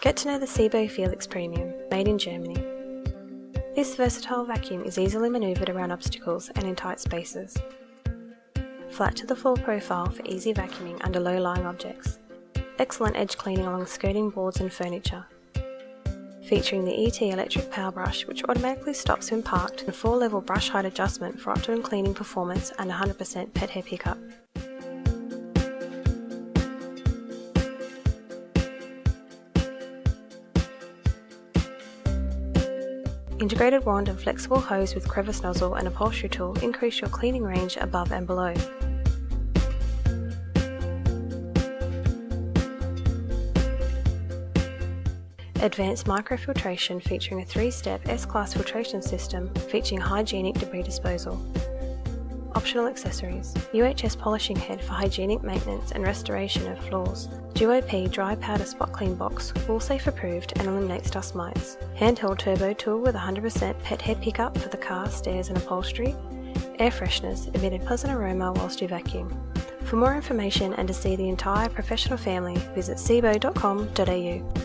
Get to know the Sebo Felix Premium, made in Germany. This versatile vacuum is easily manoeuvred around obstacles and in tight spaces. Flat to the floor profile for easy vacuuming under low-lying objects. Excellent edge cleaning along skirting boards and furniture. Featuring the ET electric power brush, which automatically stops when parked, and 4-level brush height adjustment for optimum cleaning performance and 100% pet hair pickup. Integrated wand and flexible hose with crevice nozzle and upholstery tool increase your cleaning range above and below. Advanced microfiltration featuring a 3-step S-Class filtration system featuring hygienic debris disposal. Optional accessories: UHS polishing head for hygienic maintenance and restoration of floors. Duo P dry powder spot clean box, all safe approved and eliminates dust mites. Handheld turbo tool with 100% pet hair pickup for the car, stairs and upholstery. Air freshness, emitted pleasant aroma whilst you vacuum. For more information and to see the entire professional family, visit sebo.com.au.